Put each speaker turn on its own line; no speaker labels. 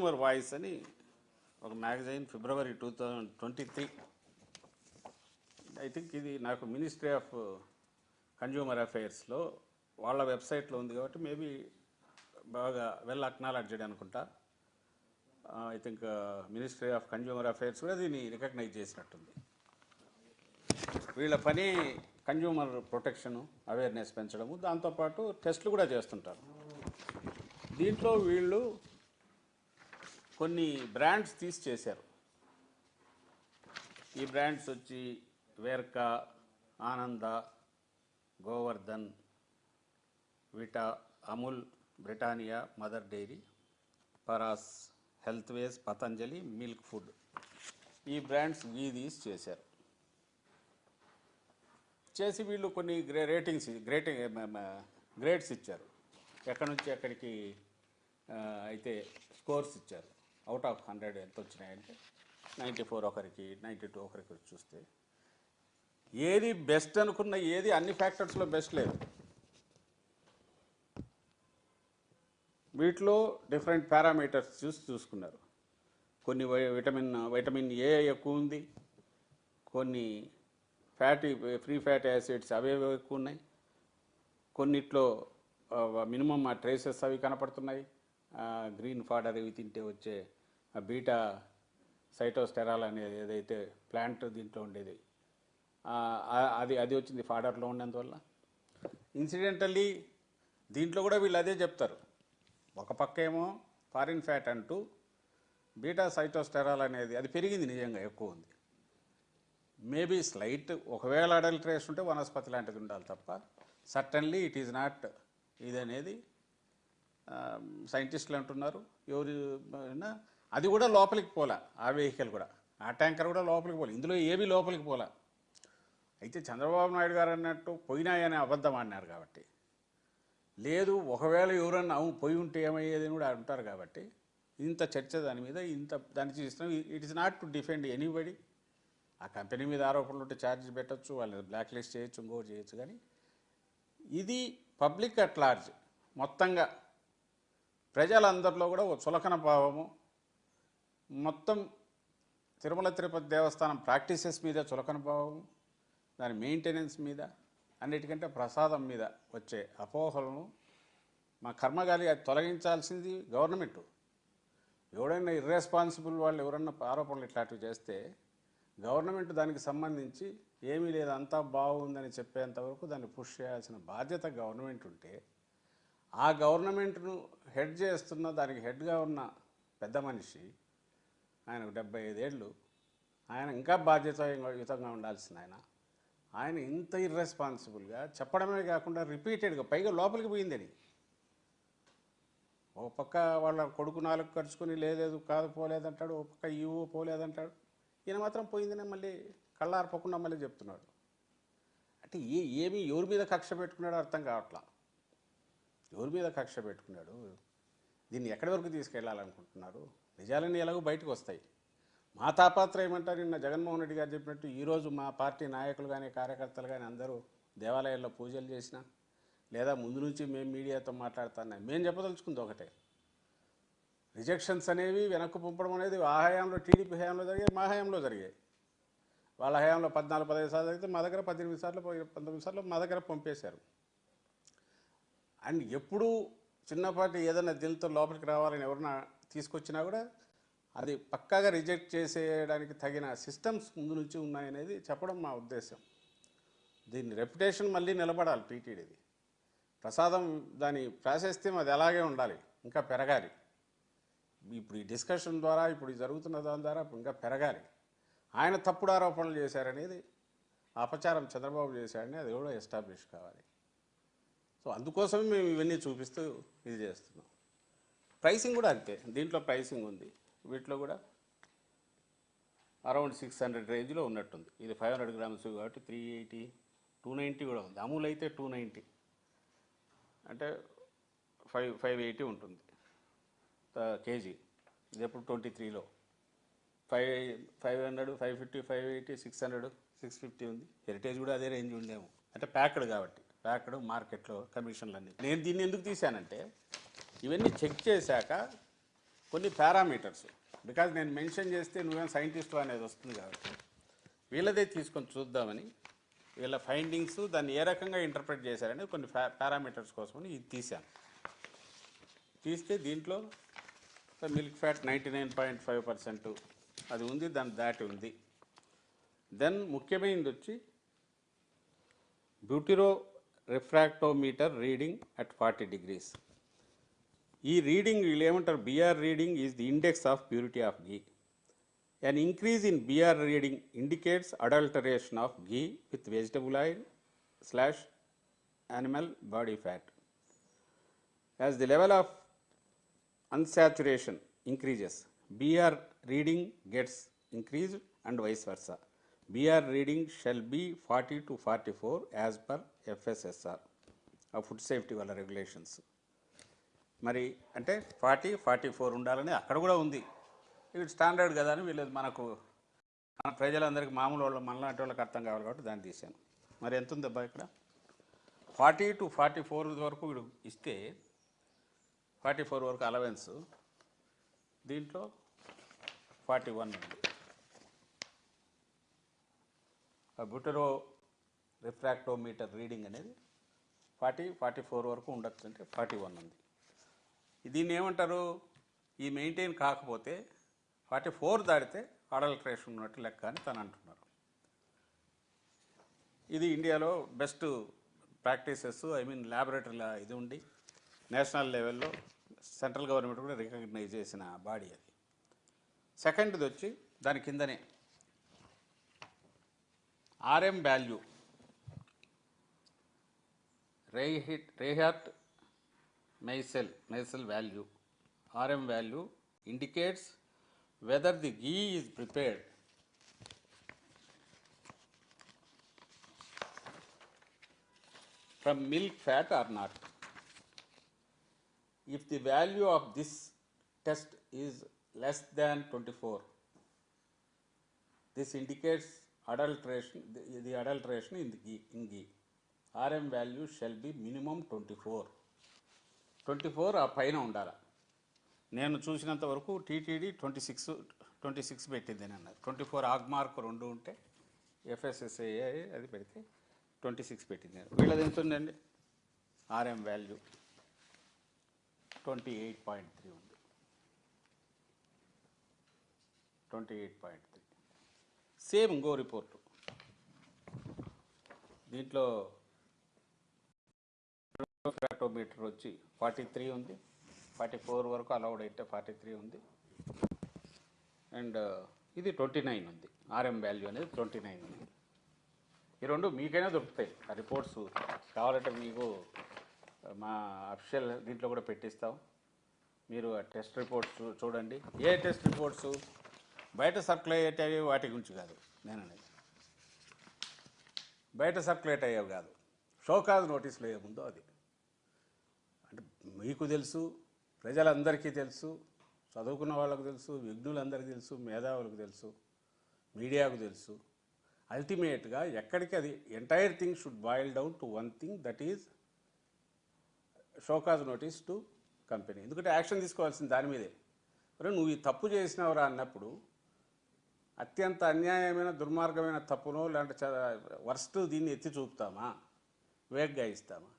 Consumer voice అని ఒక magazine February 2023. I think ఇది నాకు మినిస్ట్రీ ఆఫ్ కన్జ్యూమర్ అఫైర్స్లో వాళ్ళ వెబ్సైట్లో ఉంది కాబట్టి మేబీ బాగా వెల్ అక్నాలెడ్జ్డ్ అనుకుంటా. I think ministry of consumer affairs కూడా దీన్ని రికగ్నైజ్ చేసినట్టుంది. వీళ్ళ పని కన్జ్యూమర్ ప్రొటెక్షను, అవేర్నెస్ పెంచడము, దాంతోపాటు టెస్టులు కూడా చేస్తుంటారు. దీంట్లో వీళ్ళు కొన్ని బ్రాండ్స్ తీసి చేశారు. ఈ బ్రాండ్స్ వచ్చి Verka, Ananda, Govardhan, Vita, Amul, Britannia, Mother Dairy, Paras, హెల్త్వేస్, పతంజలి, మిల్క్ ఫుడ్, ఈ బ్రాండ్స్ తీసి చేశారు. చేసి వీళ్ళు కొన్ని గ్రేడ్స్ ఇచ్చారు. ఎక్కడి నుంచి ఎక్కడికి అయితే స్కోర్స్ ఇచ్చారు. అవుట్ ఆఫ్ 100 ఎంత వచ్చినాయంటే 94 ఒకరికి, 92 ఒకరికి చూస్తే ఏది బెస్ట్ అనుకున్న ఏది అన్ని ఫ్యాక్టర్స్లో బెస్ట్ లేదు. వీటిలో డిఫరెంట్ పారామీటర్స్ చూసుకున్నారు. కొన్ని విటమిన్ ఏ ఎక్కువ ఉంది, కొన్ని ఫ్రీ ఫ్యాటీ యాసిడ్స్ అవేవో ఎక్కువ ఉన్నాయి, కొన్నిట్లో మినిమం ఆ ట్రేసెస్ అవి కనపడుతున్నాయి. గ్రీన్ ఫాడర్ ఇవి తింటే వచ్చే బీటా సైటోస్టెరాల్ అనేది ఏదైతే ప్లాంట్ దీంట్లో ఉండేది అది వచ్చింది ఫాడర్లో ఉన్నందువల్ల. ఇన్సిడెంటల్లీ దీంట్లో కూడా వీళ్ళు అదే చెప్తారు. ఒక పక్క ఏమో ఫారిన్ ఫ్యాట్ అంటూ బీటా సైటోస్టెరాల్ అనేది అది పెరిగింది, నిజంగా ఎక్కువ ఉంది. మేబీ స్లైట్ ఒకవేళ అడల్టరేషన్ ఉంటే వనస్పతి లాంటిది ఉండాలి తప్ప సర్టన్లీ ఇట్ ఈజ్ నాట్ ఇది అనేది సైంటిస్టులు అంటున్నారు. ఎవరు అది కూడా లోపలికి పోలా, ఆ వెహికల్ కూడా, ఆ ట్యాంకర్ కూడా లోపలికి పోలే, ఇందులో ఏవి లోపలికి పోలా. అయితే చంద్రబాబు నాయుడు గారు అన్నట్టు పోయినాయనే అబద్ధం అన్నారు కాబట్టి, లేదు ఒకవేళ ఎవరన్నా పోయి ఉంటే ఏమయ్యేది కూడా అంటారు కాబట్టి ఇంత చర్చ దాని మీద, దాన్ని చేస్తున్నాం. It is not to defend anybody. ఆ కంపెనీ మీద ఆరోపణలు ఉంటే ఛార్జెస్ పెట్టచ్చు, వాళ్ళని బ్లాక్ లిస్ట్ చేయొచ్చు, ఇంకోటి చేయొచ్చు. కానీ ఇది పబ్లిక్ అట్ లార్జ్ మొత్తంగా ప్రజలందరిలో కూడా ఒక చులకన భావము, మొత్తం తిరుమల తిరుపతి దేవస్థానం ప్రాక్టీసెస్ మీద చులకన భావము, దాని మెయింటెనెన్స్ మీద, అన్నిటికంటే ప్రసాదం మీద వచ్చే అపోహలను మా కర్మగాలి అది తొలగించాల్సింది గవర్నమెంట్. ఎవడైనా ఇర్రెస్పాన్సిబుల్ వాళ్ళు ఎవరన్నా ఆరోపణలు ఇట్లాంటివి చేస్తే గవర్నమెంట్ దానికి సంబంధించి ఏమీ లేదు అంతా బాగుందని చెప్పేంతవరకు దాన్ని పుష్ చేయాల్సిన బాధ్యత గవర్నమెంట్ ఉంటే, ఆ గవర్నమెంట్ను హెడ్ చేస్తున్న దానికి హెడ్గా ఉన్న పెద్ద మనిషి, ఆయనకు 75 ఏళ్ళు, ఆయన ఇంకా బాధ్యతాయుతంగా ఉండాల్సిన ఆయన ఇంత ఇర్రెస్పాన్సిబుల్గా చెప్పడమే కాకుండా రిపీటెడ్గా, పైగా లోపలికి పోయిందని, ఒక పక్క వాళ్ళ కొడుకు 4 ఖర్చుకొని లేదు కాదు పోలేదంటాడు, ఒక పక్క ఈవో పోలేదంటాడు, ఈయన మాత్రం పోయిందనే మళ్ళీ కళ్ళార్పకుండా మళ్ళీ చెప్తున్నాడు. అంటే ఎవరి మీద కక్ష పెట్టుకున్నాడో అర్థం కావట్లా. ఎవరి మీద కక్ష పెట్టుకున్నాడు, దీన్ని ఎక్కడి వరకు తీసుకెళ్లాలనుకుంటున్నారు? నిజాలన్నీ ఎలాగో బయటకు వస్తాయి. మా తాపాత్రయం ఏమంటారు, నిన్న జగన్మోహన్ రెడ్డి గారు చెప్పినట్టు ఈరోజు మా పార్టీ నాయకులు కానీ కార్యకర్తలు కానీ అందరూ దేవాలయాల్లో పూజలు చేసినా, లేదా ముందు నుంచి మేము మీడియాతో మాట్లాడుతున్నా, మేము చెప్పదలుచుకుంది ఒకటే, రిజెక్షన్స్ అనేవి వెనక్కు పంపడం అనేది ఆ హయాంలో టీడీపీ హయాంలో జరిగాయి, మా హయాంలో జరిగాయి. వాళ్ళ హయాంలో 14-15 సార్లు జరిగితే మా దగ్గర 18 సార్లు 19 సార్లు మా దగ్గర పంపేశారు. అండ్ ఎప్పుడూ చిన్నపాటి ఏదైనా దీనితో లోపలికి రావాలని ఎవరన్నా తీసుకొచ్చినా కూడా అది పక్కాగా రిజెక్ట్ చేసేయడానికి తగిన సిస్టమ్స్ ముందు నుంచి ఉన్నాయనేది చెప్పడం మా ఉద్దేశం. దీని రెప్యుటేషన్ మళ్ళీ నిలబడాలి టీటీడీది. ప్రసాదం దాని ప్రాశస్త్యం అది అలాగే ఉండాలి, ఇంకా పెరగాలి. ఇప్పుడు ఈ డిస్కషన్ ద్వారా, ఇప్పుడు జరుగుతున్న దాని ద్వారా ఇంకా పెరగాలి. ఆయన తప్పుడు ఆరోపణలు చేశారనేది, అపచారం చంద్రబాబు చేశారని అది కూడా ఎస్టాబ్లిష్ కావాలి. సో అందుకోసమే మేము ఇవన్నీ చూపిస్తూ ఇది చేస్తున్నాం. ప్రైసింగ్ కూడా అంతే, దీంట్లో ప్రైసింగ్ ఉంది. వీటిలో కూడా అరౌండ్ 600 రేంజ్లో ఉన్నట్టుంది. ఇది 500 గ్రామ్స్ కాబట్టి 380, 290 కూడా ఉంది. అమూల్ అయితే 290 అంటే 580 ఉంటుంది కేజీ. ఇది ఎప్పుడు 23లో 500, 550, 580, 600, 650 ఉంది. హెరిటేజ్ కూడా అదే రేంజ్ ఉండేమో, అంటే ప్యాక్డ్ కాబట్టి, ప్యాక్డ్ మార్కెట్లో కమిషన్లు అన్నీ. నేను దీన్ని ఎందుకు తీశానంటే ఇవన్నీ చెక్ చేశాక కొన్ని పారామీటర్స్, బికాజ్ నేను మెన్షన్ చేస్తే నువ్వేం సైంటిస్ట్ అనేది వస్తుంది కాబట్టి వీళ్ళదే తీసుకొని చూద్దామని వీళ్ళ ఫైండింగ్స్ దాన్ని ఏ రకంగా ఇంటర్ప్రిట్ చేశారని కొన్ని పారామీటర్స్ కోసమని ఇది తీశాను. తీస్తే దీంట్లో మిల్క్ ఫ్యాట్ 99.5% అది ఉంది, దాని దాటి ఉంది. దెన్ ముఖ్యమైనది వచ్చి butyro refractometer reading at 40 degrees. ఈ రీడింగ్ వీళ్ళు ఏమంటారు, BR reading is the index of purity of ghee. An increase in BR reading indicates adulteration of ghee with vegetable oil / animal body fat. As the level of unsaturation increases, BR reading gets increased and vice versa. BR reading shall be 40 to 44 as per FSSR, Food Safety వాళ్ళ regulations. మరి అంటే 40-44 ఉండాలని అక్కడ కూడా ఉంది. ఇది standard కదా అని వీళ్ళు మనకు మన ప్రజలందరికీ మామూలు వాళ్ళు మనలాంటి వాళ్ళకి అర్థం కావాలి కాబట్టి దాన్ని తీశాను. మరి ఎంత ఉందబ్బా ఇక్కడ 40 to 44 వరకు వీడు ఇస్తే 44 వరకు అలవెన్స్, దీంట్లో 41 ఉంది. ఆ బ్యూటరో రిఫ్రాక్టోమీటర్ రీడింగ్ అనేది 40-44 వరకు ఉండొచ్చు, అంటే 41 ఉంది. దీన్ని ఏమంటారు, ఈ మెయింటైన్ కాకపోతే 44 దాటితే అడల్ట్రేషన్ ఉన్నట్టు లెక్క అని తను అంటున్నారు. ఇది ఇండియాలో బెస్ట్ ప్రాక్టీసెస్, ల్యాబొరేటరీలో ఇది ఉండి నేషనల్ లెవెల్లో సెంట్రల్ గవర్నమెంట్ కూడా రికగ్నైజ్ చేసిన బాడీ అది. సెకండ్ది వచ్చి దాని కిందనే RM value, Reichert Meisel value. RM value indicates whether the ghee is prepared from milk fat or not. If the value of this test is less than 24, this indicates adulteration, the adulteration in ghee. RM value shall be minimum 24 ఆ పైన ఉండాలి. నేను చూసినంత వరకు TTD 26 పెట్టింది అని అన్నారు. 24 ఆగ్మార్క్ 2 ఉంటే FSSAI అది పెడితే 26 పెట్టింది. వీళ్ళది ఎంత ఉందండి, RM వాల్యూ 28.3 ఉంది. 28.3 సేమ్ ఇంకో రిపోర్టు, దీంట్లో ఫ్రాక్టోమీటర్ వచ్చి 43 ఉంది, 44 వరకు అలౌడ్ అయితే 43 ఉంది, అండ్ ఇది 29 ఉంది. RM వాల్యూ అనేది 29 ఉంది. ఈ రెండు మీకైనా దొరుకుతాయి ఆ రిపోర్ట్స్, కావాలంటే మీకు మా అఫిషియల్ దీంట్లో కూడా పెట్టిస్తాం. మీరు ఆ టెస్ట్ రిపోర్ట్స్ చూడండి. ఏ టెస్ట్ రిపోర్ట్స్ బయట సర్క్యులేట్ అయ్యేవి వాటి గురించి కాదు నేను అనేది, బయట సర్క్యులేట్ అయ్యేవి కాదు, షోకాజ్ నోటీసులు ఏముందో అది. అంటే మీకు తెలుసు, ప్రజలందరికీ తెలుసు, చదువుకున్న వాళ్ళకు తెలుసు, విఘ్నులందరికీ తెలుసు, మేధావులకు తెలుసు, మీడియాకు తెలుసు. అల్టిమేట్గా ఎక్కడికి అది entire thing should boil down to one thing, that is show cause notice to company. ఎందుకంటే యాక్షన్ తీసుకోవాల్సింది దాని మీదే. మరి నువ్వు ఈ తప్పు చేసినవరా అన్నప్పుడు అత్యంత అన్యాయమైన దుర్మార్గమైన తప్పునో లేదంటే వర్స్ట్ దీన్ని ఎత్తి చూపుతామా, వేగ్గా ఇస్తామా?